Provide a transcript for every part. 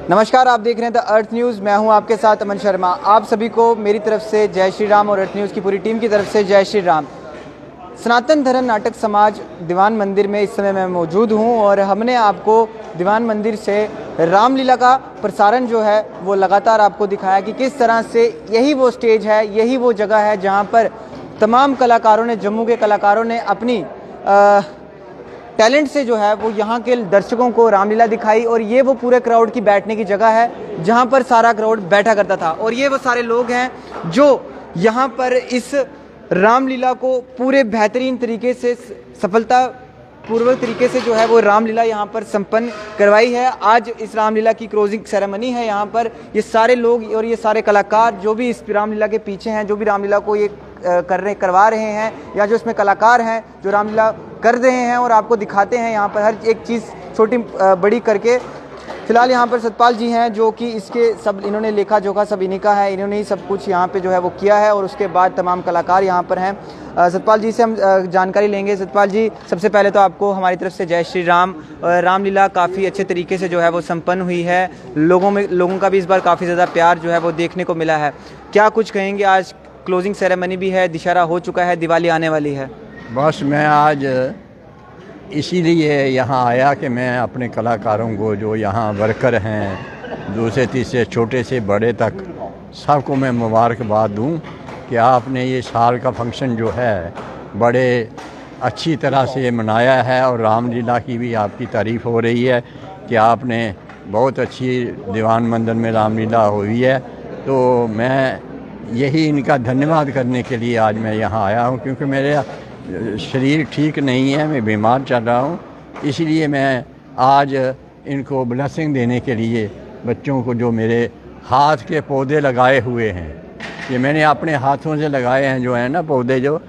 नमस्कार, आप देख रहे हैं द अर्थ न्यूज़। मैं हूं आपके साथ अमन शर्मा। आप सभी को मेरी तरफ से जय श्री राम और अर्थ न्यूज़ की पूरी टीम की तरफ से जय श्री राम। सनातन धर्म नाटक समाज दीवान मंदिर में इस समय मैं मौजूद हूं और हमने आपको दीवान मंदिर से रामलीला का प्रसारण जो है वो लगातार आपको दिखाया कि किस तरह से यही वो स्टेज है, यही वो जगह है जहां पर तमाम कलाकारों ने, जम्मू के कलाकारों ने अपनी टैलेंट से जो है वो यहाँ के दर्शकों को रामलीला दिखाई। और ये वो पूरे क्राउड की बैठने की जगह है जहाँ पर सारा क्राउड बैठा करता था। और ये वो सारे लोग हैं जो यहाँ पर इस रामलीला को पूरे बेहतरीन तरीके से, सफलता पूर्वक तरीके से जो है वो रामलीला यहाँ पर संपन्न करवाई है। आज इस रामलीला की क्लोजिंग सेरेमनी है। यहाँ पर ये सारे लोग और ये सारे कलाकार जो भी इस रामलीला के पीछे हैं, जो भी रामलीला को ये करवा रहे हैं, या जो इसमें कलाकार हैं जो रामलीला कर रहे हैं और आपको दिखाते हैं यहाँ पर हर एक चीज़ छोटी बड़ी करके। फिलहाल यहाँ पर सतपाल जी हैं जो कि इसके सब, इन्होंने लेखा जोखा सब इन्हीं का है, इन्होंने ही सब कुछ यहाँ पे जो है वो किया है। और उसके बाद तमाम कलाकार यहाँ पर हैं। सतपाल जी से हम जानकारी लेंगे। सतपाल जी, सबसे पहले तो आपको हमारी तरफ से जय श्री राम। रामलीला काफ़ी अच्छे तरीके से जो है वो संपन्न हुई है। लोगों का भी इस बार काफ़ी ज़्यादा प्यार जो है वो देखने को मिला है। क्या कुछ कहेंगे? आज क्लोजिंग सेरेमनी भी है, दशहरा हो चुका है, दिवाली आने वाली है। बस मैं आज इसीलिए यहाँ आया कि मैं अपने कलाकारों को, जो यहाँ वर्कर हैं, दूसरे तीसरे छोटे से बड़े तक, सबको मैं मुबारकबाद दूँ कि आपने ये साल का फंक्शन जो है बड़े अच्छी तरह से मनाया है। और रामलीला की भी आपकी तारीफ़ हो रही है कि आपने बहुत अच्छी दीवान मंदिर में रामलीला हुई है। तो मैं यही इनका धन्यवाद करने के लिए आज मैं यहाँ आया हूँ, क्योंकि मेरे शरीर ठीक नहीं है, मैं बीमार चल रहा हूँ। इसलिए मैं आज इनको ब्लेसिंग देने के लिए बच्चों को, जो मेरे हाथ के पौधे लगाए हुए हैं, ये मैंने अपने हाथों से लगाए हैं जो है ना पौधे, जो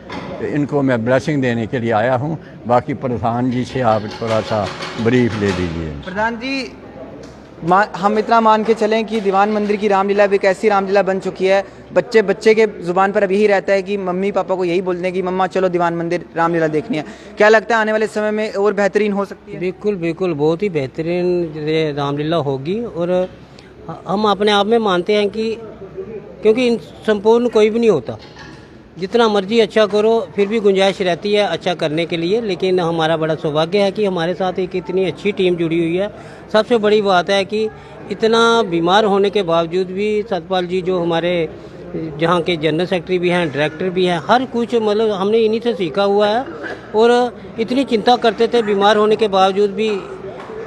इनको मैं ब्लेसिंग देने के लिए आया हूँ। बाकी प्रधान जी से आप थोड़ा सा ब्रीफ ले दीजिए। प्रधान जी, हम इतना मान के चलें कि दीवान मंदिर की रामलीला भी एक ऐसी रामलीला बन चुकी है, बच्चे के ज़ुबान पर अब यही रहता है कि मम्मी पापा को यही बोलते हैं कि मम्मा चलो दीवान मंदिर रामलीला देखनी है। क्या लगता है आने वाले समय में और बेहतरीन हो सकती है? बिल्कुल बिल्कुल, बहुत ही बेहतरीन रामलीला होगी। और हम अपने आप में मानते हैं कि क्योंकि संपूर्ण कोई भी नहीं होता, जितना मर्जी अच्छा करो फिर भी गुंजाइश रहती है अच्छा करने के लिए। लेकिन हमारा बड़ा सौभाग्य है कि हमारे साथ एक इतनी अच्छी टीम जुड़ी हुई है। सबसे बड़ी बात है कि इतना बीमार होने के बावजूद भी सतपाल जी, जो हमारे जहाँ के जनरल सेक्रेटरी भी हैं, डायरेक्टर भी हैं, हर कुछ मतलब हमने इन्हीं से सीखा हुआ है। और इतनी चिंता करते थे बीमार होने के बावजूद भी।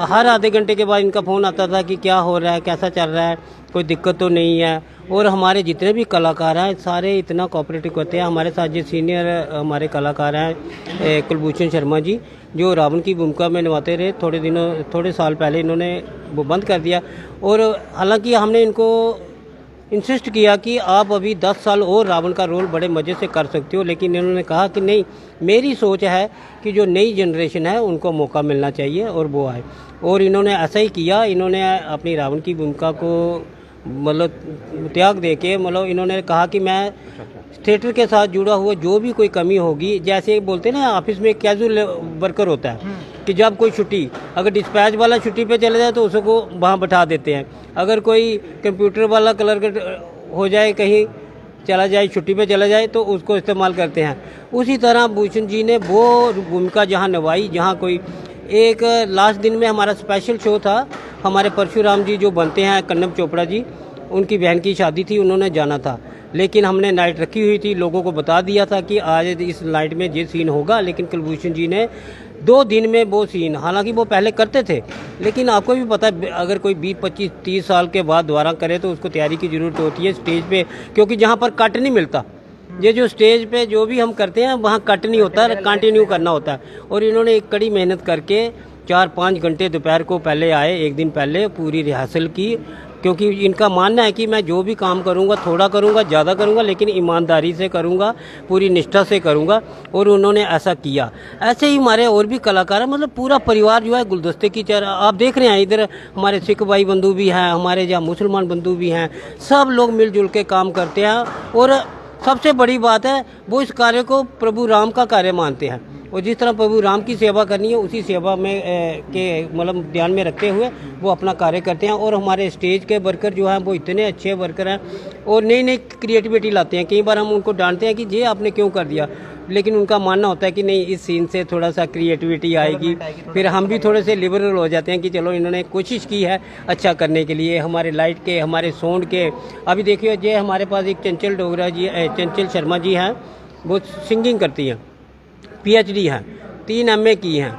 हर आधे घंटे के बाद इनका फ़ोन आता था कि क्या हो रहा है, कैसा चल रहा है, कोई दिक्कत तो नहीं है। और हमारे जितने भी कलाकार हैं सारे इतना कोऑपरेटिव करते हैं। हमारे साथ जो सीनियर हमारे कलाकार हैं कुलभूषण शर्मा जी, जो रावण की भूमिका में निभाते रहे, थोड़े साल पहले इन्होंने वो बंद कर दिया। और हालांकि हमने इनको इंसिस्ट किया कि आप अभी 10 साल और रावण का रोल बड़े मज़े से कर सकते हो, लेकिन इन्होंने कहा कि नहीं, मेरी सोच है कि जो नई जनरेशन है उनको मौका मिलना चाहिए और वो आए। और इन्होंने ऐसा ही किया। इन्होंने अपनी रावण की भूमिका को मतलब त्याग दे के, मतलब इन्होंने कहा कि मैं थिएटर के साथ जुड़ा हुआ जो भी कोई कमी होगी, जैसे बोलते हैं ना ऑफिस में कैजुअल वर्कर होता है कि जब कोई छुट्टी, अगर डिस्पैच वाला छुट्टी पे चले जाए तो उसको वहाँ बैठा देते हैं। अगर कोई कंप्यूटर वाला क्लर्क हो जाए, कहीं चला जाए, छुट्टी पे चला जाए, तो उसको इस्तेमाल करते हैं। उसी तरह भूषण जी ने वो भूमिका जहाँ निभाई, जहाँ कोई एक लास्ट दिन में हमारा स्पेशल शो था, हमारे परशुराम जी जो बनते हैं कन्नम चोपड़ा जी, उनकी बहन की शादी थी, उन्होंने जाना था, लेकिन हमने नाइट रखी हुई थी, लोगों को बता दिया था कि आज इस नाइट में ये सीन होगा। लेकिन कुलभूषण जी ने 2 दिन में वो सीन, हालांकि वो पहले करते थे, लेकिन आपको भी पता है अगर कोई 20, 25, 30 साल के बाद दोबारा करे तो उसको तैयारी की ज़रूरत होती है स्टेज पे, क्योंकि जहाँ पर कट नहीं मिलता, ये जो स्टेज पे जो भी हम करते हैं वहाँ कट नहीं होता, कंटिन्यू करना होता है। और इन्होंने एक कड़ी मेहनत करके 4-5 घंटे दोपहर को पहले आए, एक दिन पहले पूरी रिहर्सल की, क्योंकि इनका मानना है कि मैं जो भी काम करूंगा, थोड़ा करूंगा, ज़्यादा करूंगा, लेकिन ईमानदारी से करूंगा, पूरी निष्ठा से करूंगा। और उन्होंने ऐसा किया। ऐसे ही हमारे और भी कलाकार हैं, मतलब पूरा परिवार जो है गुलदस्ते की तरह आप देख रहे हैं। इधर हमारे सिख भाई बंधु भी हैं, हमारे जहाँ मुसलमान बंधु भी हैं, सब लोग मिलजुल के काम करते हैं। और सबसे बड़ी बात है वो इस कार्य को प्रभु राम का कार्य मानते हैं। और जिस तरह प्रभु राम की सेवा करनी है उसी सेवा में के मतलब ध्यान में रखते हुए वो अपना कार्य करते हैं। और हमारे स्टेज के वर्कर जो हैं वो इतने अच्छे वर्कर हैं और नई नई क्रिएटिविटी लाते हैं। कई बार हम उनको डांटते हैं कि ये आपने क्यों कर दिया, लेकिन उनका मानना होता है कि नहीं, इस सीन से थोड़ा सा क्रिएटिविटी आएगी। फिर हम भी थोड़े से लिबरल हो जाते हैं कि चलो इन्होंने कोशिश की है अच्छा करने के लिए, हमारे लाइट के, हमारे साउंड के। अभी देखिए ये हमारे पास एक चंचल डोगरा जी, चंचल शर्मा जी हैं, वो सिंगिंग करती हैं, PhD हैं, 3 MA की हैं।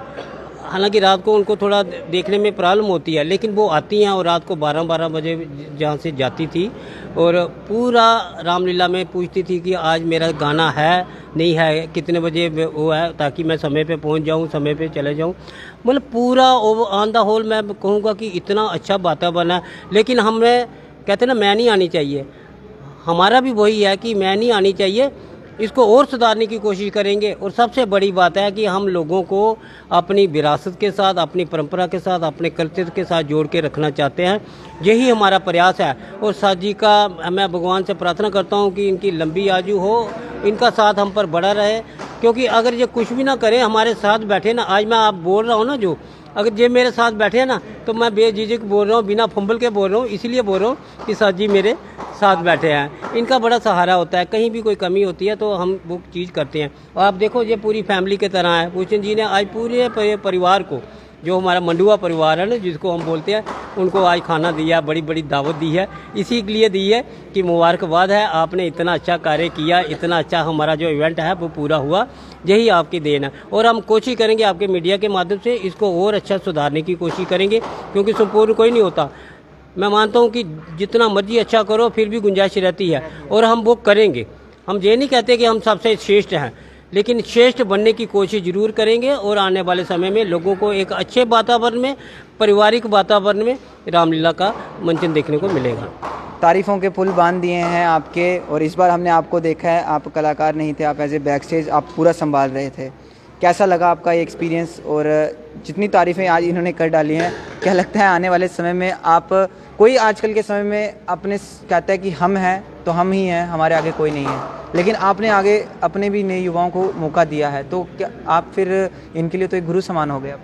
हालांकि रात को उनको थोड़ा देखने में प्रॉब्लम होती है, लेकिन वो आती हैं और रात को 12-12 बजे जहाँ से जाती थी और पूरा रामलीला में पूछती थी कि आज मेरा गाना है नहीं है, कितने बजे वो है, ताकि मैं समय पे पहुंच जाऊं, समय पे चले जाऊं। मतलब पूरा ऑन द होल मैं कहूँगा कि इतना अच्छा वातावरण है। लेकिन हमें कहते ना मैं नहीं आनी चाहिए, हमारा भी वही है कि मैं नहीं आनी चाहिए, इसको और सुधारने की कोशिश करेंगे। और सबसे बड़ी बात है कि हम लोगों को अपनी विरासत के साथ, अपनी परंपरा के साथ, अपने कल्चर के साथ जोड़ के रखना चाहते हैं, यही हमारा प्रयास है। और साथ जी का मैं भगवान से प्रार्थना करता हूं कि इनकी लंबी आयु हो, इनका साथ हम पर बड़ा रहे। क्योंकि अगर ये कुछ भी ना करें, हमारे साथ बैठे ना, आज मैं आप बोल रहा हूँ ना, जो अगर ये मेरे साथ बैठे हैं ना, तो मैं बेझिझक बोल रहा हूँ, बिना फंबल के बोल रहा हूँ, इसलिए बोल रहा हूँ कि साथ जी मेरे साथ बैठे हैं। इनका बड़ा सहारा होता है, कहीं भी कोई कमी होती है तो हम वो चीज़ करते हैं। और आप देखो ये पूरी फैमिली के तरह है। भूषण जी ने आज पूरे परिवार को, जो हमारा मंडुआ परिवार है ना जिसको हम बोलते हैं, उनको आज खाना दिया, बड़ी बड़ी दावत दी है। इसी के लिए दी है कि मुबारकबाद है, आपने इतना अच्छा कार्य किया, इतना अच्छा हमारा जो इवेंट है वो पूरा हुआ, यही आपकी देन है। और हम कोशिश करेंगे आपके मीडिया के माध्यम से इसको और अच्छा सुधारने की कोशिश करेंगे, क्योंकि संपूर्ण कोई नहीं होता। मैं मानता हूँ कि जितना मर्जी अच्छा करो फिर भी गुंजाइश रहती है और हम वो करेंगे। हम ये नहीं कहते कि हम सबसे श्रेष्ठ हैं, लेकिन श्रेष्ठ बनने की कोशिश जरूर करेंगे। और आने वाले समय में लोगों को एक अच्छे वातावरण में, पारिवारिक वातावरण में रामलीला का मंचन देखने को मिलेगा। तारीफ़ों के पुल बांध दिए हैं आपके, और इस बार हमने आपको देखा है, आप कलाकार नहीं थे, आप एज ए बैक स्टेज आप पूरा संभाल रहे थे। कैसा लगा आपका ये एक्सपीरियंस? और जितनी तारीफ़ें आज इन्होंने कर डाली हैं, क्या लगता है आने वाले समय में आप, कोई आजकल के समय में अपने कहता है कि हम हैं तो हम ही हैं, हमारे आगे कोई नहीं है, लेकिन आपने आगे अपने भी नए युवाओं को मौका दिया है, तो क्या आप फिर इनके लिए तो एक गुरु समान हो गए आप?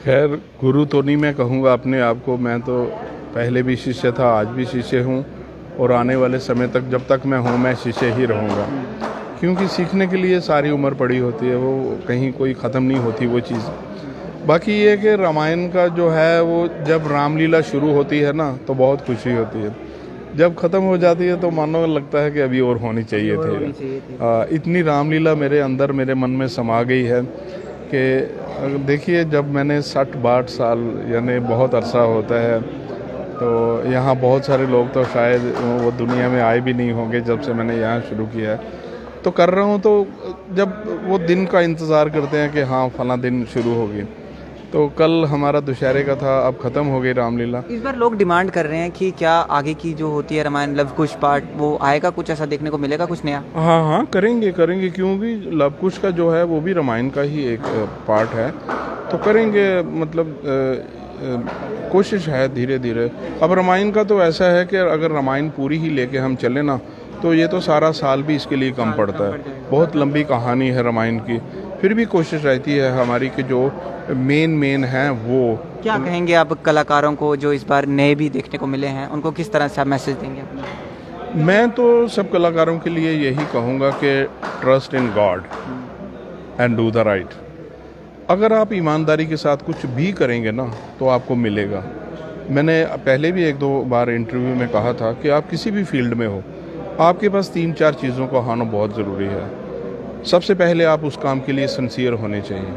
खैर गुरु तो नहीं मैं कहूँगा अपने आप को, मैं तो पहले भी शिष्य था, आज भी शिष्य हूँ और आने वाले समय तक जब तक मैं हूँ मैं शिष्य ही रहूँगा। क्योंकि सीखने के लिए सारी उम्र पड़ी होती है, वो कहीं कोई ख़त्म नहीं होती वो चीज़। बाकी ये कि रामायण का जो है वो जब रामलीला शुरू होती है ना तो बहुत खुशी होती है, जब ख़त्म हो जाती है तो मानो लगता है कि अभी और होनी चाहिए थी। इतनी रामलीला मेरे अंदर, मेरे मन में समा गई है कि देखिए, जब मैंने 60-62 साल यानी बहुत अरसा होता है, तो यहाँ बहुत सारे लोग तो शायद वो दुनिया में आए भी नहीं होंगे जब से मैंने यहाँ शुरू किया है, तो कर रहा हूँ। तो जब वो दिन का इंतज़ार करते हैं कि हाँ फला दिन शुरू होगी, तो कल हमारा दुशहरे का था, अब ख़त्म हो गई रामलीला। इस बार लोग डिमांड कर रहे हैं कि क्या आगे की जो होती है रामायण लव कुश पार्ट, वो आएगा, कुछ ऐसा देखने को मिलेगा, कुछ नया? हाँ करेंगे, क्योंकि लव कुश का जो है वो भी रामायण का ही एक पार्ट है, तो करेंगे। मतलब कोशिश है धीरे धीरे। अब रामायण का तो ऐसा है कि अगर रामायण पूरी ही लेके हम चले ना, तो ये तो सारा साल भी इसके लिए कम पड़ता है। बहुत लंबी कहानी है रामायण की, फिर भी कोशिश रहती है हमारी कि जो मेन हैं वो। क्या कहेंगे आप कलाकारों को जो इस बार नए भी देखने को मिले हैं, उनको किस तरह से आप मैसेज देंगे अपने? मैं तो सब कलाकारों के लिए यही कहूँगा कि trust in God and do the right. अगर आप ईमानदारी के साथ कुछ भी करेंगे ना तो आपको मिलेगा। मैंने पहले भी 1-2 बार इंटरव्यू में कहा था कि आप किसी भी फील्ड में हो, आपके पास 3-4 चीज़ों का होना बहुत ज़रूरी है। सबसे पहले आप उस काम के लिए सिंसियर होने चाहिए,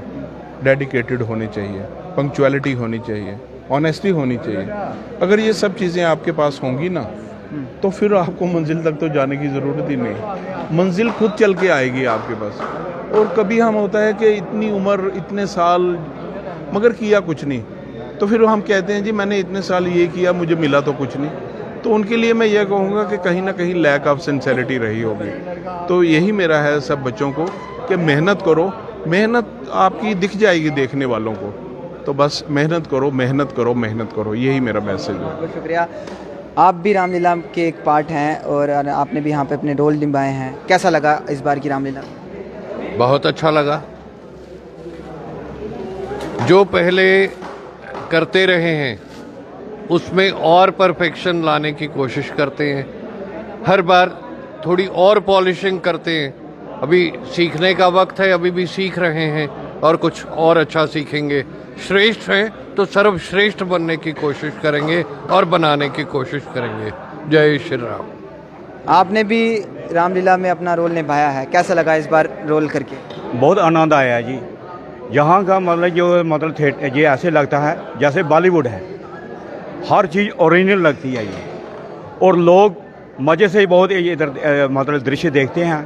डेडिकेटेड होने चाहिए, पंक्चुअलिटी होनी चाहिए, ऑनेस्टी होनी चाहिए। अगर ये सब चीज़ें आपके पास होंगी ना, तो फिर आपको मंजिल तक तो जाने की ज़रूरत ही नहीं, मंजिल खुद चल के आएगी आपके पास। और कभी हम होता है कि इतनी उम्र, इतने साल, मगर किया कुछ नहीं, तो फिर हम कहते हैं जी मैंने इतने साल ये किया, मुझे मिला तो कुछ नहीं। तो उनके लिए मैं ये कहूँगा कि कहीं ना कहीं लैक ऑफ सिंसेरिटी रही होगी। तो यही मेरा है सब बच्चों को कि मेहनत करो, मेहनत आपकी दिख जाएगी देखने वालों को, तो बस मेहनत करो, मेहनत करो, मेहनत करो, यही मेरा मैसेज है। बहुत शुक्रिया। आप भी रामलीला के एक पार्ट हैं और आपने भी यहाँ पे अपने रोल निभाए हैं, कैसा लगा इस बार की रामलीला? बहुत अच्छा लगा, जो पहले करते रहे हैं उसमें और परफेक्शन लाने की कोशिश करते हैं, हर बार थोड़ी और पॉलिशिंग करते हैं। अभी सीखने का वक्त है, अभी भी सीख रहे हैं और कुछ और अच्छा सीखेंगे। श्रेष्ठ हैं तो सर्वश्रेष्ठ बनने की कोशिश करेंगे और बनाने की कोशिश करेंगे। जय श्री राम। आपने भी रामलीला में अपना रोल निभाया है, कैसा लगा इस बार रोल करके? बहुत आनंद आया जी। यहाँ का मतलब जो मतलब थिएटर ये ऐसे लगता है जैसे बॉलीवुड है, हर चीज़ ओरिजिनल लगती है ये, और लोग मज़े से बहुत इधर मतलब दृश्य देखते हैं।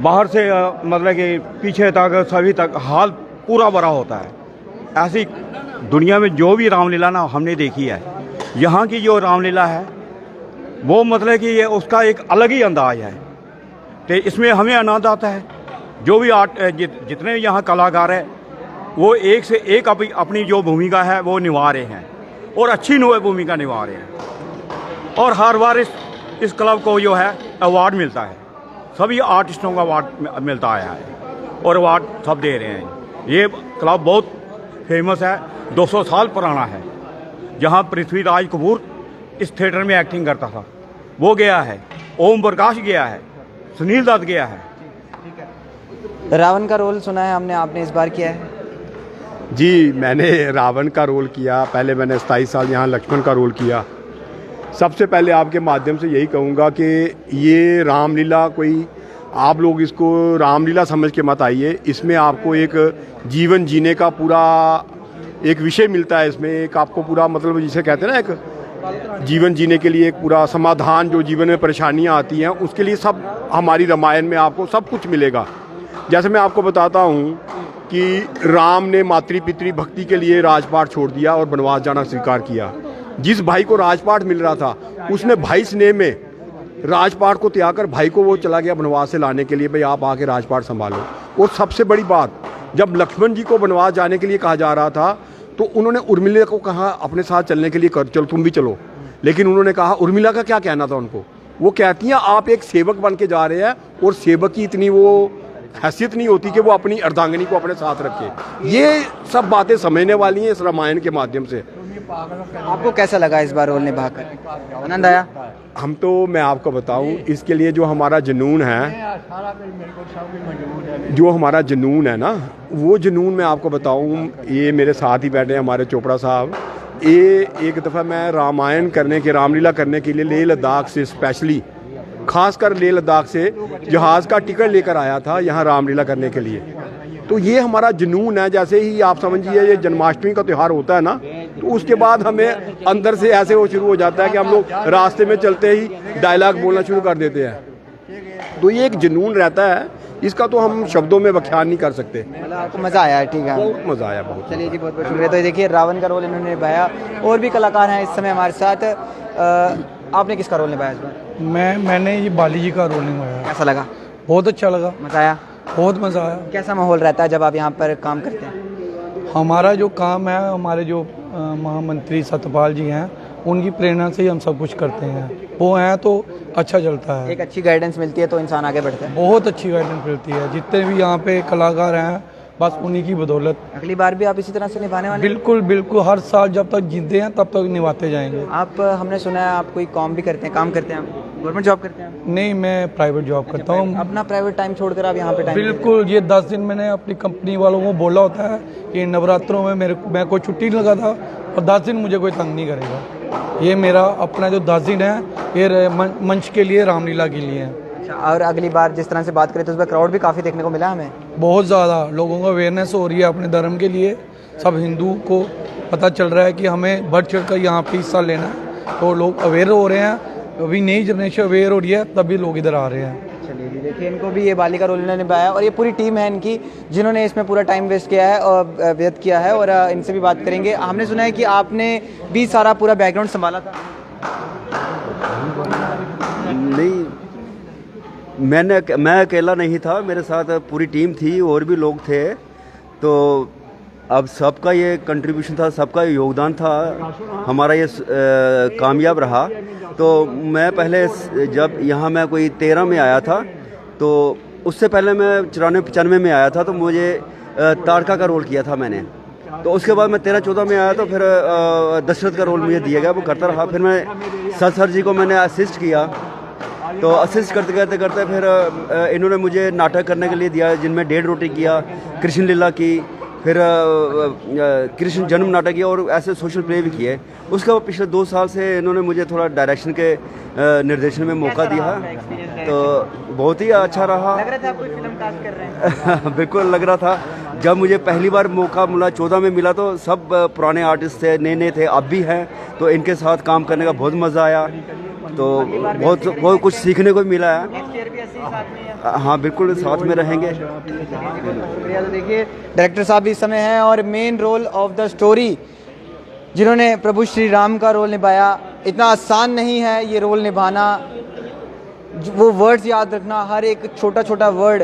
बाहर से मतलब कि पीछे तक सभी तक हाल पूरा भरा होता है। ऐसी दुनिया में जो भी रामलीला ना हमने देखी है, यहाँ की जो रामलीला है वो मतलब कि ये उसका एक अलग ही अंदाज है। तो इसमें हमें आनंद आता है। जो भी जितने यहाँ कलाकार हैं वो एक से एक अपनी जो भूमिका है वो निभा रहे हैं और अच्छी भूमिका निभा रहे हैं। और हर बार इस क्लब को जो है अवार्ड मिलता है, सभी आर्टिस्टों का अवार्ड मिलता आया है और अवार्ड सब दे रहे हैं। ये क्लब बहुत फेमस है, 200 साल पुराना है। जहाँ पृथ्वीराज कपूर इस थिएटर में एक्टिंग करता था वो गया है, ओम प्रकाश गया है, सुनील दत्त गया है। रावण का रोल सुना है हमने, आपने इस बार किया है? जी, मैंने रावण का रोल किया। पहले मैंने 27 साल यहाँ लक्ष्मण का रोल किया। सबसे पहले आपके माध्यम से यही कहूँगा कि ये रामलीला कोई आप लोग इसको रामलीला समझ के मत आइए। इसमें आपको एक जीवन जीने का पूरा एक विषय मिलता है। इसमें एक आपको पूरा मतलब जिसे कहते हैं ना, एक जीवन जीने के लिए एक पूरा समाधान, जो जीवन में परेशानियाँ आती हैं उसके लिए सब हमारी रामायण में आपको सब कुछ मिलेगा। जैसे मैं आपको बताता हूँ कि राम ने मातृ पितृ भक्ति के लिए राजपाट छोड़ दिया और वनवास जाना स्वीकार किया। जिस भाई को राजपाट मिल रहा था उसने भाई स्नेह में राजपाट को त्याग कर भाई को वो चला गया वनवास से लाने के लिए, भाई आप आके राजपाट संभालो। और सबसे बड़ी बात, जब लक्ष्मण जी को वनवास जाने के लिए कहा जा रहा था तो उन्होंने उर्मिला को कहा अपने साथ चलने के लिए, कर चलो तुम भी चलो। लेकिन उन्होंने कहा, उर्मिला का क्या कहना था उनको, वो कहती हैं आप एक सेवक बन के जा रहे हैं और सेवक की इतनी वो हैसियत नहीं होती कि वो अपनी अर्धांगिनी को अपने साथ रखे। ये सब बातें समझने वाली हैं इस रामायण के माध्यम से। आपको कैसा लगा इस बार रोल निभाकर? आनंद आया? हम तो मैं आपको बताऊं, इसके लिए जो हमारा जुनून है, जो हमारा जुनून है ना, वो जुनून मैं आपको बताऊं, ये मेरे साथ ही बैठे हैं हमारे चोपड़ा साहब। ये एक दफ़ा मैं रामायण करने के रामलीला करने के लिए लेह लद्दाख से स्पेशली, खासकर लेह लद्दाख से जहाज़ का टिकट लेकर आया था यहाँ रामलीला करने के लिए। तो ये हमारा जुनून है। जैसे ही आप समझिए ये जन्माष्टमी का त्यौहार होता है ना, तो उसके बाद हमें अंदर से ऐसे वो शुरू हो जाता है कि हम लोग रास्ते में चलते ही डायलॉग बोलना शुरू कर देते हैं। तो ये एक जुनून रहता है, इसका तो हम शब्दों में व्याख्यान नहीं कर सकते। मतलब आपको मज़ा आया? ठीक है, बहुत मज़ा आया, बहुत। चलिए जी, बहुत बहुत शुक्रिया। तो ये देखिए रावण का रोल इन्होंने निभाया। और भी कलाकार हैं इस समय हमारे साथ। आपने किसका रोल निभाया इस बार? मैंने ये बाली जी का रोल निभाया। कैसा लगा? बहुत अच्छा लगा, मज़ा आया? बहुत मज़ा आया। कैसा माहौल रहता है जब आप यहाँ पर काम करते हैं? हमारा जो काम है, हमारे जो महामंत्री सत्यपाल जी हैं, उनकी प्रेरणा से ही हम सब कुछ करते हैं। वो हैं तो अच्छा चलता है। एक अच्छी गाइडेंस मिलती है तो इंसान आगे बढ़ता है। बहुत अच्छी गाइडेंस मिलती है। जितने भी यहाँ पे कलाकार हैं बस उन्हीं की बदौलत। अगली बार भी आप इसी तरह से निभाने वाले हैं? बिल्कुल बिल्कुल, हर साल जब तक जीते हैं तब तक निभाते जाएंगे। आप, हमने सुना है आप कोई काम भी करते हैं, काम करते हैं, गवर्नमेंट जॉब करते हैं? नहीं, मैं प्राइवेट जॉब करता हूँ। अपना प्राइवेट टाइम छोड़कर आप यहाँ पे टाइम? बिल्कुल, ये 10 दिन मैंने अपनी कंपनी वालों को बोला होता है कि नवरात्रों में मैं कोई छुट्टी लगा था और 10 दिन मुझे कोई तंग नहीं करेगा। ये मेरा अपना जो 10 दिन है ये मंच के लिए, रामलीला के लिए है। अच्छा, और अगली बार जिस तरह से बात करें तो उस पर क्राउड भी काफ़ी देखने को मिला हमें। बहुत ज़्यादा लोगों को अवेयरनेस हो रही है अपने धर्म के लिए। सब हिंदू को पता चल रहा है कि हमें बढ़ चढ़ कर यहाँ पे हिस्सा लेना है, तो लोग अवेयर हो रहे हैं। अभी नई जनरेशन अवेयर हो रही है, तभी लोग इधर आ रहे हैं। चलिए जी, देखिए इनको भी ये बाली का रोल इन्होंने निभाया और ये पूरी टीम है इनकी जिन्होंने इसमें पूरा टाइम वेस्ट किया है और व्यर्थ किया है। और इनसे भी बात करेंगे। हमने सुना है कि आपने भी सारा पूरा बैकग्राउंड संभाला था? नहीं, मैं अकेला नहीं था, मेरे साथ पूरी टीम थी और भी लोग थे। तो अब सबका ये कंट्रीब्यूशन था, सबका योगदान था, हमारा ये कामयाब रहा। तो मैं पहले जब यहाँ मैं कोई 13 में आया था, तो उससे पहले मैं 94-95 में आया था, तो मुझे तारका का रोल किया था मैंने। तो उसके बाद मैं 13-14 में आया तो फिर दशरथ का रोल मुझे दिया गया, वो करता रहा। फिर मैं सर जी को मैंने असिस्ट किया, तो असिस्ट करते करते फिर इन्होंने मुझे नाटक करने के लिए दिया, जिनमें 1.5 रोटी किया, कृष्ण लीला की, फिर कृष्ण जन्म नाटक किया और ऐसे सोशल प्ले भी किए। उसके बाद पिछले 2 साल से इन्होंने मुझे थोड़ा डायरेक्शन के निर्देशन में मौका दिया, तो बहुत ही अच्छा रहा। लग रहा था आप कोई फिल्म कास्ट कर रहे हैं? बिल्कुल लग रहा था। जब मुझे पहली बार मौका मिला 14 में मिला, तो सब पुराने आर्टिस्ट थे, नए थे, अब भी हैं, तो इनके साथ काम करने का बहुत मज़ा आया, तो बहुत कुछ सीखने को मिला है। नेक्स्ट ईयर भी ऐसे ही साथ में है? हाँ बिल्कुल साथ में रहेंगे। शुक्रिया। तो देखिए डायरेक्टर साहब भी इस समय हैं और main role of the story जिन्होंने प्रभु श्री राम का रोल निभाया। इतना आसान नहीं है ये रोल निभाना, वो वर्ड्स याद रखना, हर एक छोटा छोटा वर्ड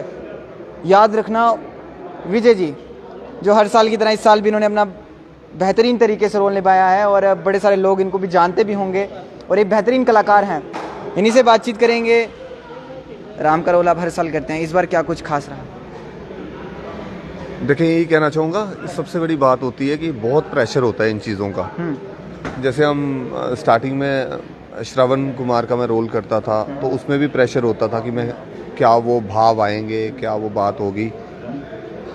याद रखना। विजय जी जो हर साल की तरह इस साल भी इन्होंने अपना बेहतरीन तरीके से रोल निभाया है और बड़े सारे लोग इनको भी जानते भी होंगे और एक बेहतरीन कलाकार हैं, इन्हीं से बातचीत करेंगे। राम का रोल आप हर साल करते हैं, इस बार क्या कुछ खास रहा? देखिए यही कहना चाहूँगा, सबसे बड़ी बात होती है कि बहुत प्रेशर होता है इन चीज़ों का। जैसे हम स्टार्टिंग में श्रवण कुमार का मैं रोल करता था, तो उसमें भी प्रेशर होता था कि मैं क्या वो भाव आएंगे, क्या वो बात होगी।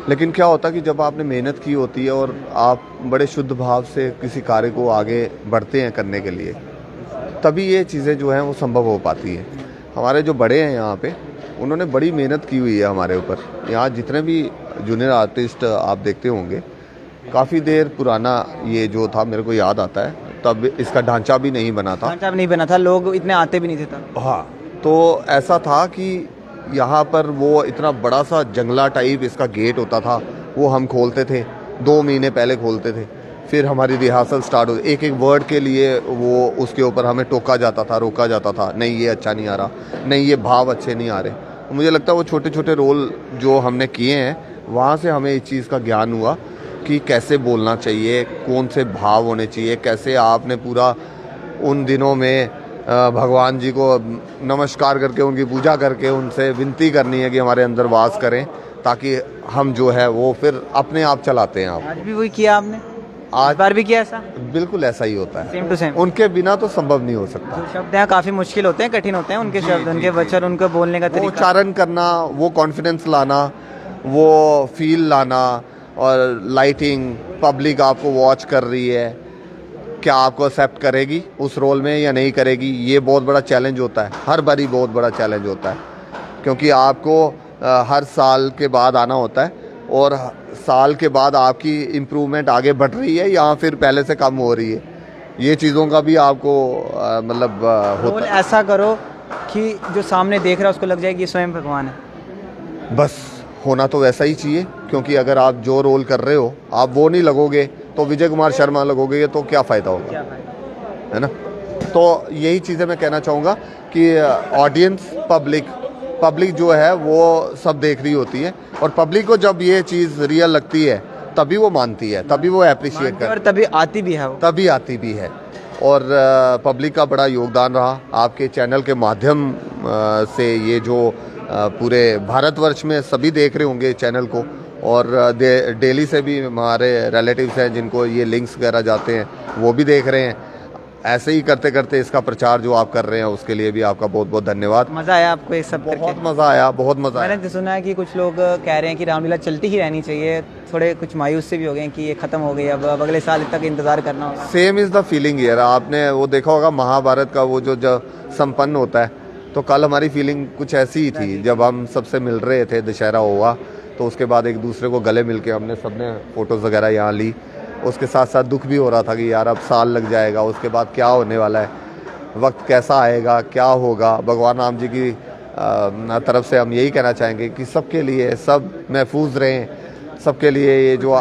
लेकिन क्या होता कि जब आपने मेहनत की होती है और आप बड़े शुद्ध भाव से किसी कार्य को आगे बढ़ते हैं करने के लिए, तभी ये चीज़ें जो हैं वो संभव हो पाती हैं। हमारे जो बड़े हैं यहाँ पे, उन्होंने बड़ी मेहनत की हुई है हमारे ऊपर। यहाँ जितने भी जूनियर आर्टिस्ट आप देखते होंगे, काफ़ी देर पुराना ये जो था, मेरे को याद आता है, तब इसका ढांचा भी नहीं बना था। ढांचा भी नहीं बना था, लोग इतने आते भी नहीं थे तब। हाँ, तो ऐसा था कि यहाँ पर वो इतना बड़ा सा जंगला टाइप इसका गेट होता था, वो हम खोलते थे, 2 महीने पहले खोलते थे। फिर हमारी रिहर्सल स्टार्ट हो, एक एक वर्ड के लिए वो उसके ऊपर हमें टोका जाता था, रोका जाता था, नहीं ये अच्छा नहीं आ रहा, नहीं ये भाव अच्छे नहीं आ रहे। तो मुझे लगता है वो छोटे छोटे रोल जो हमने किए हैं, वहाँ से हमें इस चीज़ का ज्ञान हुआ कि कैसे बोलना चाहिए, कौन से भाव होने चाहिए, कैसे आपने पूरा उन दिनों में भगवान जी को नमस्कार करके, उनकी पूजा करके, उनसे विनती करनी है कि हमारे अंदर वास करें, ताकि हम जो है वो फिर अपने आप चलाते हैं। आप आज भी वही किया आपने? आज बार भी किया ऐसा? बिल्कुल ऐसा ही होता है, सेम टू सेम। उनके बिना तो संभव नहीं हो सकता। जो शब्द हैं काफ़ी मुश्किल होते हैं, कठिन होते हैं उनके शब्द, उनके वचन, उनका बोलने का वो तरीका। उच्चारण करना, वो कॉन्फिडेंस लाना, वो फील लाना, और लाइटिंग, पब्लिक आपको वॉच कर रही है, क्या आपको एक्सेप्ट करेगी उस रोल में या नहीं करेगी, ये बहुत बड़ा चैलेंज होता है। हर बारी बहुत बड़ा चैलेंज होता है, क्योंकि आपको हर साल के बाद आना होता है, और साल के बाद आपकी इम्प्रूवमेंट आगे बढ़ रही है या फिर पहले से कम हो रही है, ये चीज़ों का भी आपको मतलब होता है। ऐसा करो कि जो सामने देख रहा है उसको लग जाए कि ये स्वयं भगवान है। बस होना तो वैसा ही चाहिए, क्योंकि अगर आप जो रोल कर रहे हो आप वो नहीं लगोगे तो विजय कुमार शर्मा लगोगे, तो क्या फ़ायदा होगा, है ना। तो यही चीज़ें मैं कहना चाहूँगा कि ऑडियंस, पब्लिक जो है वो सब देख रही होती है, और पब्लिक को जब ये चीज़ रियल लगती है तभी वो मानती है, तभी वो अप्रिशिएट करती है, और तभी आती भी है वो। तभी आती भी है। और पब्लिक का बड़ा योगदान रहा आपके चैनल के माध्यम से। ये जो पूरे भारतवर्ष में सभी देख रहे होंगे चैनल को, और दिल्ली से भी हमारे रिलेटिव्स हैं जिनको ये लिंक्स वगैरह जाते हैं, वो भी देख रहे हैं। ऐसे ही करते करते इसका प्रचार जो आप कर रहे हैं उसके लिए भी आपका बहुत बहुत धन्यवाद। मज़ा आया आपको ये सब करके? बहुत मज़ा आया, बहुत मज़ा आया। मैंने सुना है कि कुछ लोग कह रहे हैं कि रामलीला चलती ही रहनी चाहिए, थोड़े कुछ मायूस से भी हो गए कि ये ख़त्म हो गई, अब अगले साल तक इंतज़ार करना होगा। सेम इज़ द फीलिंग यार। आपने वो देखा होगा महाभारत का वो जो संपन्न होता है, तो कल हमारी फीलिंग कुछ ऐसी ही थी जब हम सबसे मिल रहे थे, दशहरा हुआ, तो उसके बाद एक दूसरे को गले मिल के हमने सबने फ़ोटोज़ वगैरह यहाँ ली। उसके साथ साथ दुख भी हो रहा था कि यार अब साल लग जाएगा, उसके बाद क्या होने वाला है, वक्त कैसा आएगा, क्या होगा। भगवान राम जी की तरफ से हम यही कहना चाहेंगे कि सबके लिए सब महफूज रहें, सबके लिए ये जो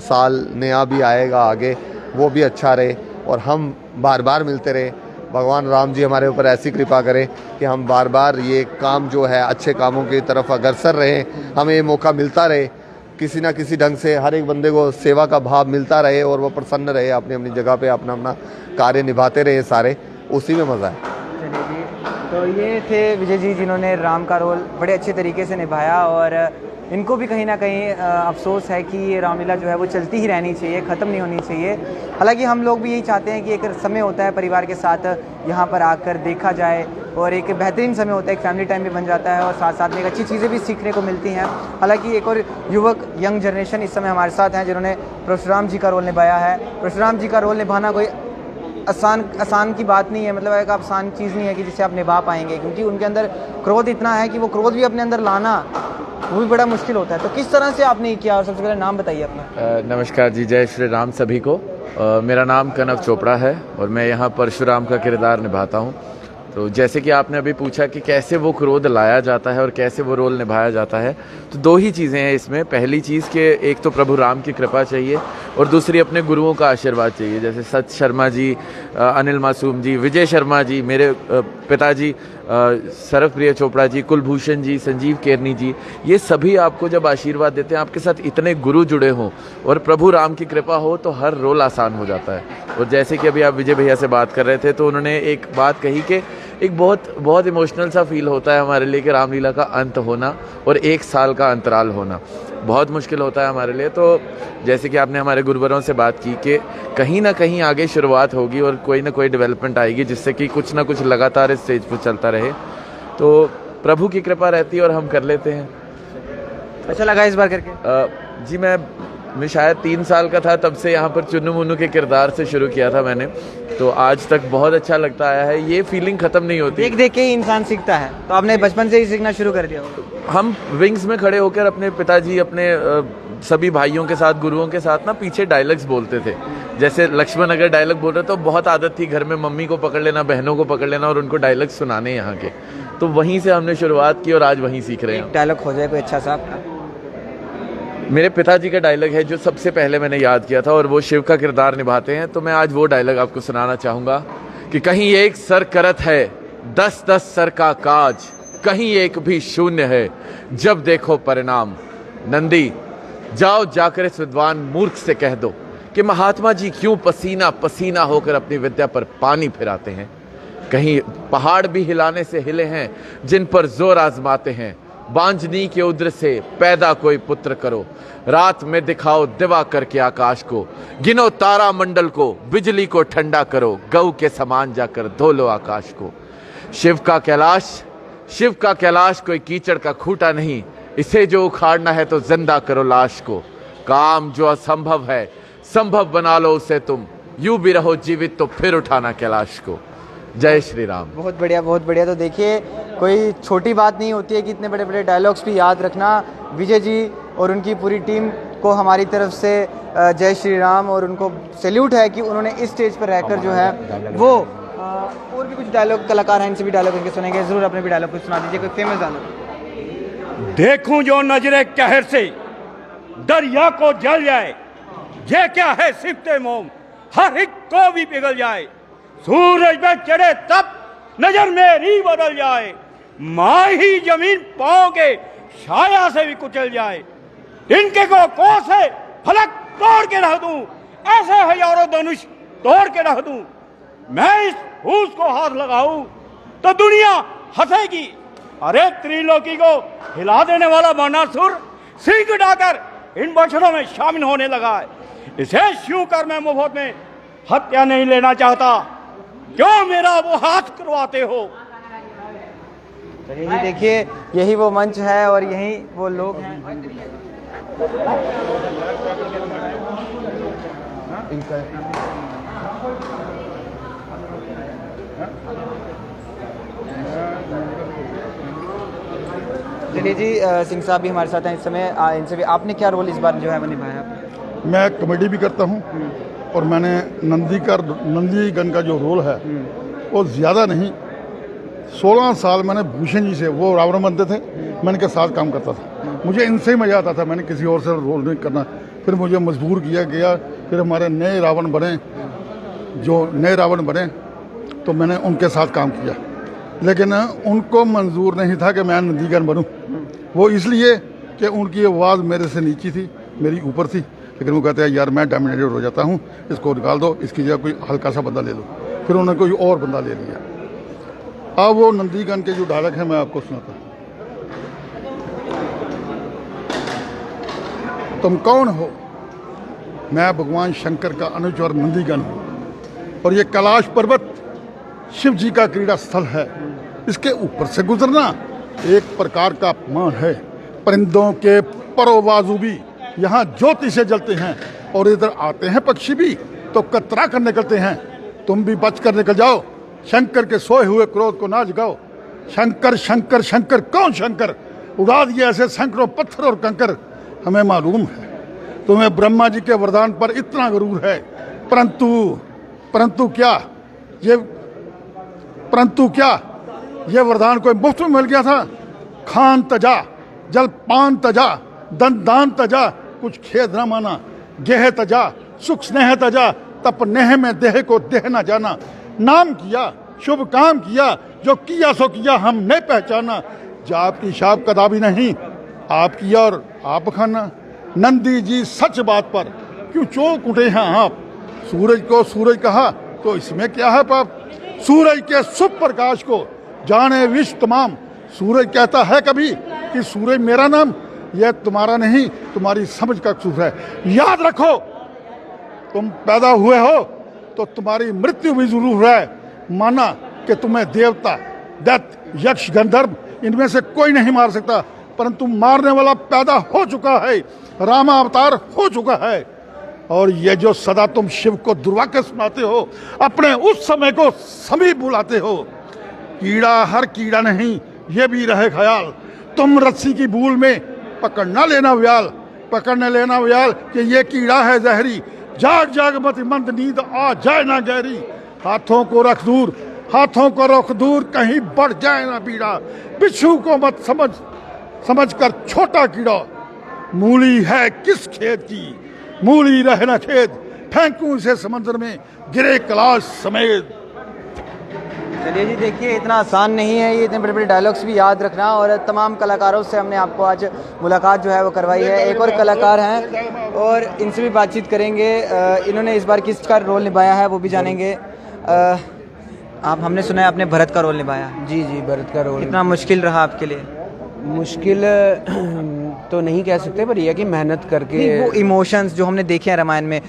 साल नया भी आएगा आगे वो भी अच्छा रहे, और हम बार बार मिलते रहे। भगवान राम जी हमारे ऊपर ऐसी कृपा करें कि हम बार बार ये काम जो है अच्छे कामों की तरफ अग्रसर रहें, हमें ये मौका मिलता रहे, किसी ना किसी ढंग से हर एक बंदे को सेवा का भाव मिलता रहे, और वो प्रसन्न रहे, अपनी अपनी जगह पे अपना अपना कार्य निभाते रहे सारे, उसी में मज़ा है। चलिए जी, तो ये थे विजय जी जिन्होंने राम का रोल बड़े अच्छे तरीके से निभाया और इनको भी कहीं ना कहीं अफसोस है कि ये रामलीला जो है वो चलती ही रहनी चाहिए, ख़त्म नहीं होनी चाहिए। हालांकि हम लोग भी यही चाहते हैं कि एक समय होता है परिवार के साथ यहाँ पर आकर देखा जाए और एक बेहतरीन समय होता है, एक फैमिली टाइम भी बन जाता है और साथ साथ में एक अच्छी चीज़ें भी सीखने को मिलती हैं। हालांकि एक और युवक यंग जनरेशन इस समय हमारे साथ हैं जिन्होंने परशुराम जी का रोल निभाया है। परशुराम जी का रोल निभाना कोई आसान की बात नहीं है, मतलब एक आसान चीज़ नहीं है कि जिसे आप निभा पाएंगे, क्योंकि उनके अंदर क्रोध इतना है कि वो क्रोध भी अपने अंदर लाना वो भी बड़ा मुश्किल होता है। तो किस तरह से आपने किया और सबसे पहले नाम बताइए अपना। नमस्कार जी, जय श्री राम सभी को। मेरा नाम कनव चोपड़ा है और मैं यहाँ परशुराम का किरदार निभाता हूँ। तो जैसे कि आपने अभी पूछा कि कैसे वो क्रोध लाया जाता है और कैसे वो रोल निभाया जाता है, तो दो ही चीज़ें हैं इसमें। पहली चीज़ कि एक तो प्रभु राम की कृपा चाहिए और दूसरी अपने गुरुओं का आशीर्वाद चाहिए। जैसे सच शर्मा जी, अनिल मासूम जी, विजय शर्मा जी, मेरे पिताजी सर्वप्रिय चोपड़ा जी, कुलभूषण जी, संजीव केरनी जी, ये सभी आपको जब आशीर्वाद देते हैं, आपके साथ इतने गुरु जुड़े हों और प्रभु राम की कृपा हो तो हर रोल आसान हो जाता है। और जैसे कि अभी आप विजय भैया से बात कर रहे थे तो उन्होंने एक बात कही कि एक बहुत इमोशनल सा फील होता है हमारे लिए कि रामलीला का अंत होना और 1 साल का अंतराल होना बहुत मुश्किल होता है हमारे लिए। तो जैसे कि आपने हमारे गुरुवरों से बात की कि कहीं ना कहीं आगे शुरुआत होगी और कोई ना कोई डेवलपमेंट आएगी जिससे कि कुछ ना कुछ लगातार इस स्टेज पर चलता रहे, तो प्रभु की कृपा रहती है और हम कर लेते हैं। अच्छा लगा इस बार करके? जी मैं शायद 3 साल का था तब से यहाँ पर चुन्नू मुन्नू के किरदार से शुरू किया था मैंने, तो आज तक बहुत अच्छा लगता आया है। ये फीलिंग ख़त्म नहीं होती। देख के ही इंसान सीखता है, तो आपने बचपन से ही सीखना शुरू कर दिया? हम विंग्स में खड़े होकर अपने पिताजी, अपने सभी भाइयों के साथ, गुरुओं के साथ ना पीछे डायलॉग्स बोलते थे। जैसे लक्ष्मण अगर डायलॉग बोल रहे तो बहुत आदत थी घर में मम्मी को पकड़ लेना, बहनों को पकड़ लेना और उनको डायलॉग सुनाने यहाँ के। तो वहीं से हमने शुरुआत की और आज वहीं सीख रहे हैं। डायलॉग हो जाए कोई अच्छा सा? मेरे पिताजी का डायलॉग है जो सबसे पहले मैंने याद किया था और वो शिव का किरदार निभाते हैं, तो मैं आज वो डायलॉग आपको सुनाना चाहूँगा कि कहीं एक सर करत है 10-10 सर का काज, कहीं एक भी शून्य है जब देखो परिणाम। नंदी जाओ जाकर इस विद्वान मूर्ख से कह दो कि महात्मा जी क्यों पसीना पसीना होकर अपनी विद्या पर पानी फिराते हैं। कहीं पहाड़ भी हिलाने से हिले हैं जिन पर जोर आजमाते हैं। बांझनी के उद्र से पैदा कोई पुत्र करो, रात में दिखाओ दिवा करके आकाश को। गिनो तारा मंडल को, बिजली को ठंडा करो, गऊ के समान जाकर धो लो आकाश को। शिव का कैलाश कोई कीचड़ का खूंटा नहीं, इसे जो उखाड़ना है तो जिंदा करो लाश को। काम जो असंभव है संभव बना लो उसे तुम, यूं भी रहो जीवित तो फिर उठाना कैलाश को। जय श्री राम। बहुत बढ़िया, बहुत बढ़िया। तो देखिए कोई छोटी बात नहीं होती है कि इतने बड़े बड़े डायलॉग्स भी याद रखना। विजय जी और उनकी पूरी टीम को हमारी तरफ से जय श्री राम और उनको सैल्यूट है कि उन्होंने इस स्टेज पर रहकर जो है वो और भी कुछ डायलॉग कलाकार हैं, इनसे भी डायलॉग इनके सुनेंगे। ज़रूर अपने भी डायलॉग कुछ सुना दीजिए, कोई फेमस डायलॉग। देखूं जो नजरे कहर से दरिया को जल जाए, ये क्या है सिफ्ते मोम हर एक को भी पिघल जाए। सूरज में चढ़े तब नजर मेरी बदल जाए, माही जमीन पाओ के छाया से भी कुचल जाए। इनके को से फलक तोड़ के रह दूं, ऐसे हजारों धनुष तोड़ के रह दूं। मैं इस फूस को हाथ लगाऊं तो दुनिया हंसेगी। अरे त्रिलोकी को हिला देने वाला बाणासुर सिंह उठाकर इन बछड़ों में शामिल होने लगा है। इसे शिव कर मैं मुफ्त में हत्या नहीं लेना चाहता, क्यों मेरा वो हाथ करवाते हो। चलिए जी, देखिए यही वो मंच है और यही वो लोग हैं। चलिए जी, सिंह साहब भी हमारे साथ हैं इस समय। इनसे भी आपने क्या रोल इस बार जो है वो निभाया? मैं कॉमेडी भी करता हूँ और मैंने नंदीगण का जो रोल है वो ज़्यादा नहीं, 16 साल मैंने भूषण जी से, वो रावण बनते थे, मैं इनके साथ काम करता था। मुझे इनसे ही मज़ा आता था, मैंने किसी और से रोल नहीं करना। फिर मुझे मजबूर किया गया, फिर हमारे नए रावण बने, जो नए रावण बने तो मैंने उनके साथ काम किया, लेकिन उनको मंजूर नहीं था कि मैं नंदीगण बनूं। वो इसलिए कि उनकी आवाज़ मेरे से नीची थी, मेरी ऊपर थी, लेकिन वो कहते हैं यार मैं डोमिनेटेड हो जाता हूँ, इसको निकाल दो, इसकी जगह कोई हल्का सा बंदा ले लो। फिर उन्होंने कोई और बंदा ले लिया। अब वो नंदीगण के जो डायलॉग है मैं आपको सुनाता हूँ। तुम कौन हो? मैं भगवान शंकर का अनुज और नंदीगण हूँ, और ये कैलाश पर्वत शिव जी का क्रीड़ा स्थल है। इसके ऊपर से गुजरना एक प्रकार का अपमान है। परिंदों के परोबाजू भी यहाँ ज्योति से जलते हैं, और इधर आते हैं पक्षी भी तो कतरा कर निकलते हैं। तुम भी बच कर निकल जाओ, शंकर के सोए हुए क्रोध को ना जगाओ। शंकर शंकर शंकर कौन शंकर? उड़ा दिए ऐसे सैकड़ों पत्थर और कंकर। हमें मालूम है तुम्हें ब्रह्मा जी के वरदान पर इतना गरूर है, परंतु क्या ये वरदान कोई मुफ्त में मिल गया था? खान तजा, जल पान तजा, दान तजा, कुछ खेद न माना। गेह तजा, सुख स्नेह तजा, तप नेह में देह को देह न जाना। नाम किया, शुभ काम किया, जो किया सो किया हमने पहचाना। जाप की शाप कदापि नहीं, आप किया और आप खाना। नंदी जी सच बात पर क्यों चौंक उठे हैं आप? सूरज को सूरज कहा तो इसमें क्या है पाप? सूरज के शुभ प्रकाश को जाने विश्व तमाम। सूरज कहता है कभी कि सूरज मेरा नाम? यह तुम्हारा नहीं, तुम्हारी समझ का कसूर है। याद रखो, तुम पैदा हुए हो तो तुम्हारी मृत्यु भी जरूर है। माना कि तुम्हें देवता, दैत्य, यक्ष, गंधर्व इनमें से कोई नहीं मार सकता, परंतु मारने वाला पैदा हो चुका है, रामा अवतार हो चुका है। और ये जो सदा तुम शिव को दुर्वाक्य सुनाते हो, अपने उस समय को समीप बुलाते हो। कीड़ा हर कीड़ा नहीं, ये भी रहे ख्याल। तुम रस्सी की भूल में पकड़ना लेना व्याल कि ये कीड़ा है जहरी। जाग जाग मत मंद नींद आ जाए ना गहरी। हाथों को रख दूर, कहीं बढ़ जाए ना पीड़ा। बिच्छू को मत समझ कर छोटा कीड़ा। मूली है किस खेत की, मूली रहे ना खेत। फेंकूं इसे समंदर में, गिरे कैलाश समेत। चलिए जी, देखिए इतना आसान नहीं है ये इतने बड़े बड़े डायलॉग्स भी याद रखना। और तमाम कलाकारों से हमने आपको आज मुलाकात जो है वो करवाई है। एक और कलाकार हैं और इनसे भी बातचीत करेंगे। इन्होंने इस बार किसका रोल निभाया है वो भी जानेंगे। हमने सुना है आपने भरत का रोल निभाया। जी, भरत का रोल। कितना मुश्किल रहा आपके लिए? मुश्किल तो नहीं कह सकते, पर यह कि मेहनत करके वो इमोशंस जो हमने देखे हैं रामायण में,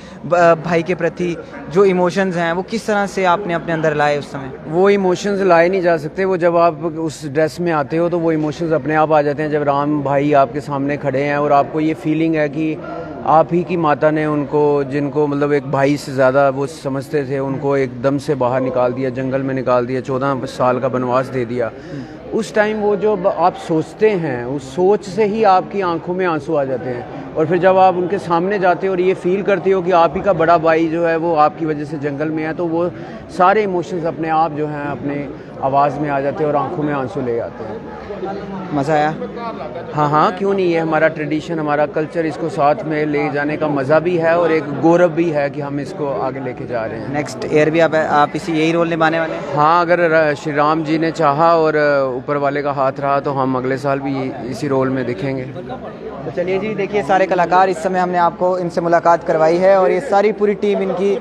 भाई के प्रति जो इमोशंस हैं वो किस तरह से आपने अपने अंदर लाए उस समय? वो इमोशंस लाए नहीं जा सकते। वो जब आप उस ड्रेस में आते हो तो वो इमोशंस अपने आप आ जाते हैं। जब राम भाई आपके सामने खड़े हैं और आपको ये फीलिंग है कि आप ही की माता ने उनको, जिनको मतलब एक भाई से ज़्यादा वो समझते थे, उनको एकदम से बाहर निकाल दिया, जंगल में निकाल दिया, 14 साल का वनवास दे दिया। उस टाइम वो जो आप सोचते हैं, उस सोच से ही आपकी आंखों में आंसू आ जाते हैं। और फिर जब आप उनके सामने जाते हो और ये फील करते हो कि आप ही का बड़ा भाई जो है वो आपकी वजह से जंगल में है, तो वो सारे इमोशंस अपने आप जो हैं अपने आवाज़ में आ जाते हैं और आंखों में आंसू ले आते हैं। मज़ा आया? हाँ, क्यों नहीं। है हमारा ट्रेडिशन, हमारा कल्चर, इसको साथ में ले जाने का मज़ा भी है और एक गौरव भी है कि हम इसको आगे लेके जा रहे हैं। नेक्स्ट ईयर भी आप यही रोल निभाने वाले हैं? हाँ, अगर श्री राम जी ने चाहा और ऊपर वाले का हाथ रहा तो हम अगले साल भी इसी रोल में दिखेंगे। तो चलिए जी, देखिए सारे कलाकार इस समय हमने आपको इनसे मुलाकात करवाई है और ये सारी पूरी टीम इनकी,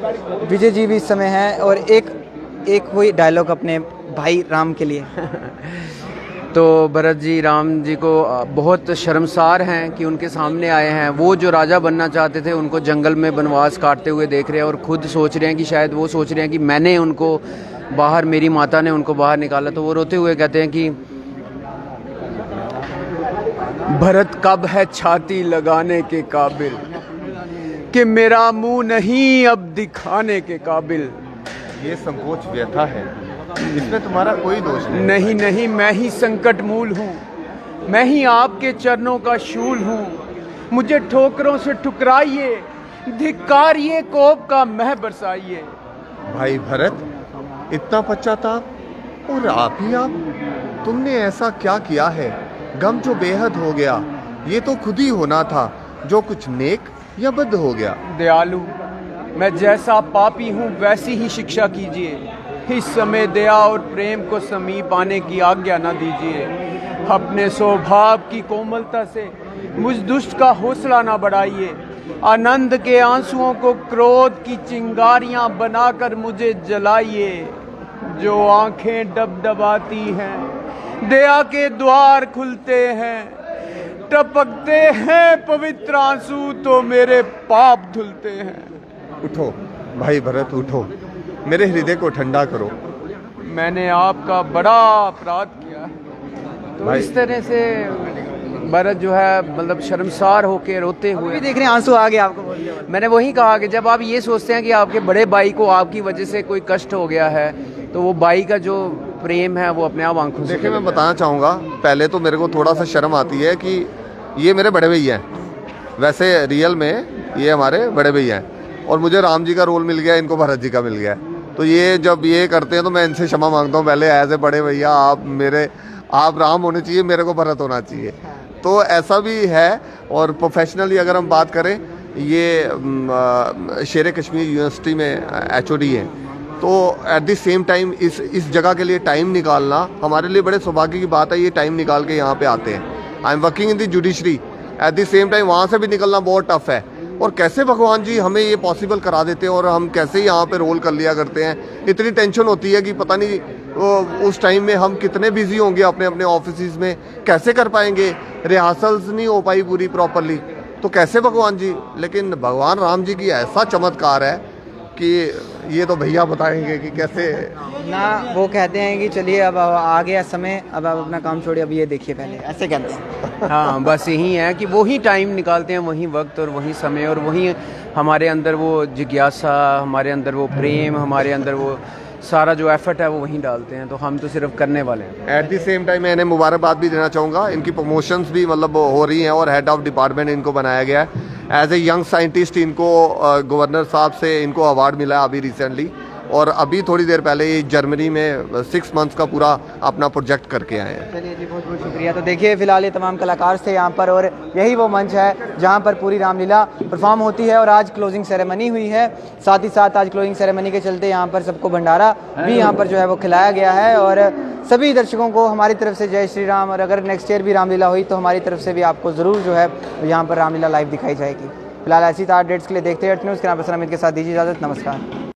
विजय जी भी इस समय हैं। और एक कोई डायलॉग अपने भाई राम के लिए। तो भरत जी राम जी को बहुत शर्मसार हैं कि उनके सामने आए हैं। वो जो राजा बनना चाहते थे उनको जंगल में वनवास काटते हुए देख रहे हैं और खुद सोच रहे हैं कि शायद वो सोच रहे हैं कि मैंने उनको बाहर, मेरी माता ने उनको बाहर निकाला। तो वो रोते हुए कहते हैं कि भरत कब है छाती लगाने के काबिल, कि मेरा मुंह नहीं अब दिखाने के काबिल। ये संकोच व्यथा है, इसमें तुम्हारा कोई दोष नहीं। नहीं, मैं ही संकट मूल हूँ, मैं ही आपके चरणों का शूल हूँ। मुझे ठोकरों से ठुकराइए, धिक्कारिए, कोप का मह बरसाइए। भाई भरत, इतना पश्चाताप और आप ही आप, तुमने ऐसा क्या किया है? गम जो बेहद हो गया, ये तो खुद ही होना था जो कुछ नेक या बद हो गया। दयालु, मैं जैसा पापी हूँ वैसी ही शिक्षा कीजिए। इस समय दया और प्रेम को समीप आने की आज्ञा न दीजिए। अपने स्वभाव की कोमलता से मुझ दुष्ट का हौसला न बढ़ाइए। आनंद के आंसुओं को क्रोध की चिंगारियां बनाकर मुझे जलाइए। जो आंखें डबडबाती हैं, दया के द्वार खुलते हैं, टपकते हैं पवित्र आंसू तो मेरे पाप धुलते हैं। उठो भाई भरत, उठो, मेरे हृदय को ठंडा करो। मैंने आपका बड़ा अपराध किया, तो इस तरह से भरत जो है मतलब शर्मसार होके रोते हुए देख रहे हैं आंसू आ गए आपको बोलते हुए। मैंने वही कहा कि जब आप ये सोचते हैं कि आपके बड़े भाई को आपकी वजह से कोई कष्ट हो गया है, तो वो भाई का जो प्रेम है वो अपने आप आंखों से। देखिए, मैं बताना चाहूँगा, पहले तो मेरे को थोड़ा सा शर्म आती है कि ये मेरे बड़े भैया हैं, वैसे रियल में ये हमारे बड़े भैया हैं, और मुझे राम जी का रोल मिल गया, इनको भरत जी का मिल गया। तो ये जब ये करते हैं तो मैं इनसे क्षमा मांगता हूँ पहले, एज ए बड़े भैया आप राम होने चाहिए, मेरे को भरत होना चाहिए। तो ऐसा भी है। और प्रोफेशनली अगर हम बात करें, ये शेर कश्मीर यूनिवर्सिटी में HOD हैं, तो एट द सेम टाइम इस जगह के लिए टाइम निकालना हमारे लिए बड़े सौभाग्य की बात है। ये टाइम निकाल के यहाँ पे आते हैं। I am working in the judiciary, at the same time वहाँ से भी निकलना बहुत टफ है। और कैसे भगवान जी हमें ये पॉसिबल करा देते हैं, और हम कैसे यहाँ पे रोल कर लिया करते हैं। इतनी टेंशन होती है कि पता नहीं उस टाइम में हम कितने बिजी होंगे अपने अपने ऑफिस में, कैसे कर पाएंगे, रिहर्सल्स नहीं हो पाई पूरी प्रॉपरली, तो कैसे भगवान जी। लेकिन भगवान राम जी की ऐसा चमत्कार है कि ये तो भैया बताएंगे कि कैसे ना। वो कहते हैं कि चलिए अब आ गया समय, अब आप अपना काम छोड़िए, अब ये देखिए पहले, ऐसे कहते हैं। हाँ, बस यही है कि वही टाइम निकालते हैं, वही वक्त और वही समय, और वही हमारे अंदर वो जिज्ञासा, हमारे अंदर वो प्रेम, हमारे अंदर वो सारा जो एफर्ट है वो वहीं डालते हैं। तो हम तो सिर्फ करने वाले हैं। एट द सेम टाइम मैं इन्हें मुबारकबाद भी देना चाहूँगा। इनकी प्रमोशंस भी मतलब हो रही हैं, और हेड ऑफ डिपार्टमेंट इनको बनाया गया है। एज ए यंग साइंटिस्ट इनको गवर्नर साहब से इनको अवार्ड मिला है अभी रिसेंटली, और अभी थोड़ी देर पहले ये जर्मनी में 6 मंथ्स का पूरा अपना प्रोजेक्ट करके आए हैं। चलिए जी, बहुत बहुत शुक्रिया। तो देखिए फिलहाल ये तमाम कलाकार थे यहाँ पर, और यही वो मंच है जहाँ पर पूरी रामलीला परफॉर्म होती है। और आज क्लोजिंग सेरेमनी हुई है, साथ ही साथ आज क्लोजिंग सेरेमनी के चलते यहाँ पर सबको भंडारा भी यहाँ पर जो है वो खिलाया गया है। और सभी दर्शकों को हमारी तरफ से जय श्री राम। और अगर नेक्स्ट ईयर भी रामलीला हुई तो हमारी तरफ से भी आपको ज़रूर जो है यहाँ पर रामलीला लाइव दिखाई जाएगी। फिलहाल ऐसी अपडेट्स के लिए देखते हैं 8 न्यूज़ के नाम पर अमित के साथ, दीजिए इजाज़त, नमस्कार।